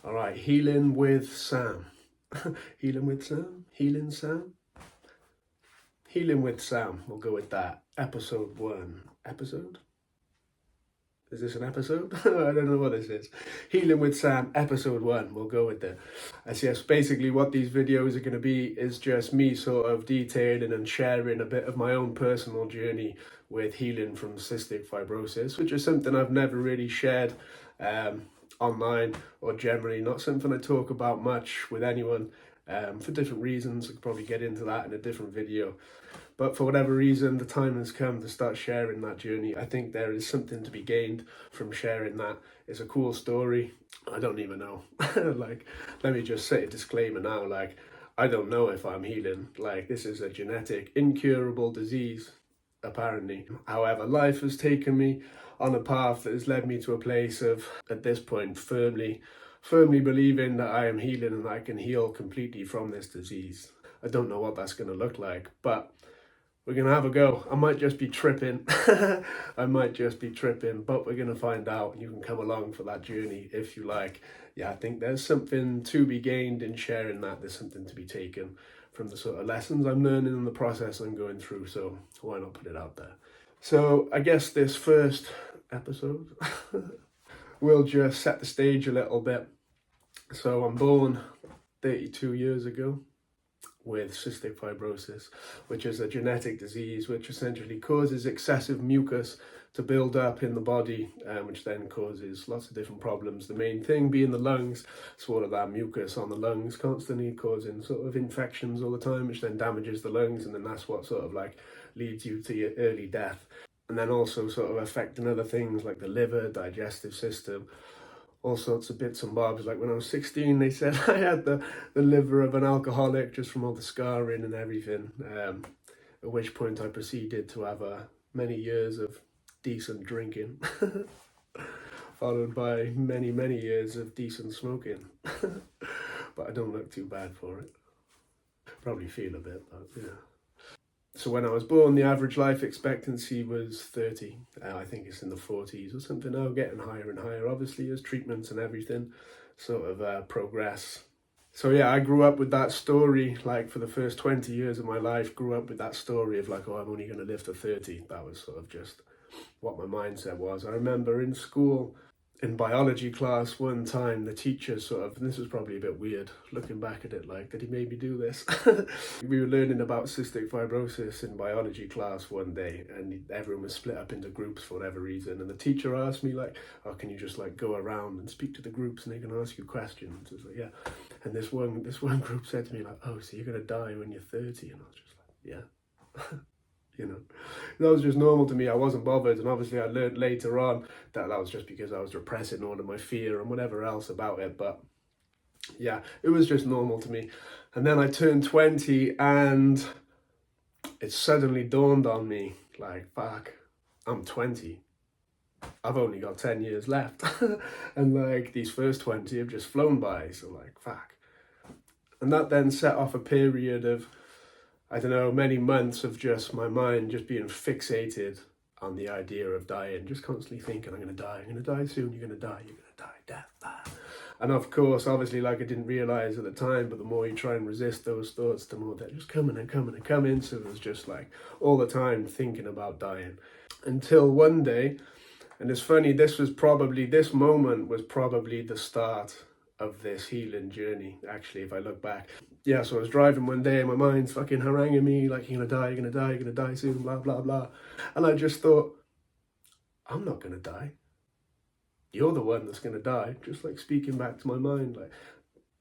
All right, healing with Sam. Healing with Sam? Healing Sam? Healing with Sam. We'll go with that. Episode 1. Episode? Is this an episode? I don't know what this is. Healing with Sam, episode 1. We'll go with that. As yes, basically what these videos are going to be is just me sort of detailing and sharing a bit of my own personal journey with healing from cystic fibrosis, which is something I've never really shared online, or generally not something I talk about much with anyone for different reasons. I could probably get into that in a different video. But for whatever reason, the time has come to start sharing that journey. I think there is something to be gained from sharing that. It's a cool story. I don't even know. Like, let me just say a disclaimer now. Like, I don't know if I'm healing. Like, this is a genetic, incurable disease, apparently. However, life has taken me on a path that has led me to a place of, at this point, firmly believing that I am healing and I can heal completely from this disease. I don't know what that's going to look like, but we're going to have a go. I might just be tripping. I might just be tripping, but we're going to find out. You can come along for that journey if you like. Yeah, I think there's something to be gained in sharing that. There's something to be taken from the sort of lessons I'm learning and the process I'm going through. So why not put it out there? So I guess this first episode will just set the stage a little bit. So I'm born 32 years ago with cystic fibrosis, which is a genetic disease which essentially causes excessive mucus to build up in the body, which then causes lots of different problems. The main thing being the lungs, so all of that mucus on the lungs constantly causing sort of infections all the time, which then damages the lungs, and then that's what sort of like leads you to your early death. And then also sort of affecting other things like the liver, digestive system, all sorts of bits and bobs. Like when I was 16, they said I had the liver of an alcoholic just from all the scarring and everything. At which point I proceeded to have many years of decent drinking, followed by many years of decent smoking. But I don't look too bad for it. Probably feel a bit, but yeah. So when I was born, the average life expectancy was 30. I think it's in the 40s or something now, getting higher and higher, obviously, as treatments and everything sort of progress. So yeah, I grew up with that story, like for the first 20 years of my life, grew up with that story of like, oh, I'm only going to live to 30. That was sort of just what my mindset was. I remember in school, in biology class one time, the teacher sort of, and this was probably a bit weird looking back at it, like, did he make me do this? We were learning about cystic fibrosis in biology class one day, and everyone was split up into groups for whatever reason, and the teacher asked me like, oh, can you just like go around and speak to the groups and they can ask you questions? I was like, yeah. And this one group said to me like, oh, so you're gonna die when you're 30? And I was just like, yeah. You know, that was just normal to me. I wasn't bothered, and obviously I learned later on that was just because I was repressing all of my fear and whatever else about it. But yeah, it was just normal to me. And then I turned 20 and it suddenly dawned on me like, fuck, I'm 20. I've only got 10 years left. And like these first 20 have just flown by. So like, fuck. And that then set off a period of, I don't know, many months of just my mind just being fixated on the idea of dying, just constantly thinking, I'm going to die soon, you're going to die, death. And of course, obviously, like I didn't realize at the time, but the more you try and resist those thoughts, the more they're just coming and coming and coming. So it was just like all the time thinking about dying. Until one day, and it's funny, this moment was probably the start of this healing journey, actually, if I look back. Yeah, so I was driving one day and my mind's fucking haranguing me like, you're gonna die soon, blah, blah, blah. And I just thought, I'm not gonna die. You're the one that's gonna die. Just like speaking back to my mind, like,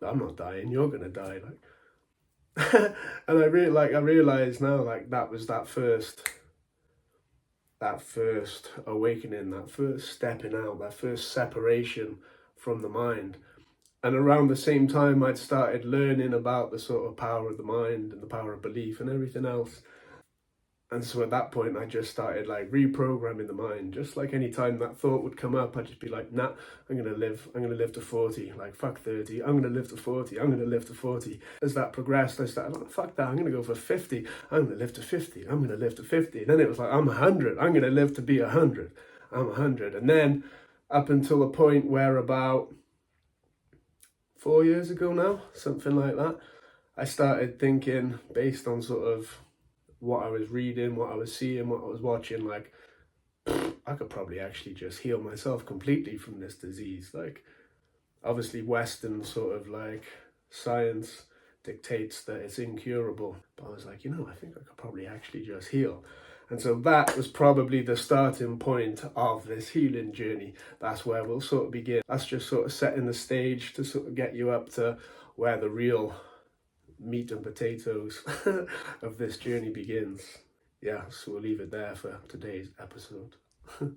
I'm not dying, you're gonna die. Like, and I realized now, like, that was that first awakening, that first stepping out, that first separation from the mind. And around the same time, I'd started learning about the sort of power of the mind and the power of belief and everything else. And so at that point, I just started like reprogramming the mind. Just like any time that thought would come up, I'd just be like, nah, I'm gonna live to 40. Like, fuck 30, I'm gonna live to 40, I'm gonna live to 40. As that progressed, I started like, fuck that, I'm gonna go for 50, I'm gonna live to 50, I'm gonna live to 50. And then it was like, I'm 100, I'm gonna live to be 100, I'm 100. And then up until a point where about 4 years ago now, something like that, I started thinking, based on sort of what I was reading, what I was seeing, what I was watching, like, I could probably actually just heal myself completely from this disease. Like, obviously Western sort of like science dictates that it's incurable, but I was like, I think I could probably actually just heal. And so that was probably the starting point of this healing journey. That's where we'll sort of begin. That's just sort of setting the stage to sort of get you up to where the real meat and potatoes of this journey begins. Yeah, so we'll leave it there for today's episode. And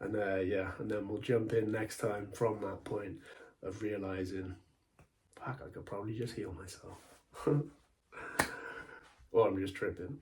and then we'll jump in next time from that point of realizing, fuck, I could probably just heal myself. Or I'm just tripping.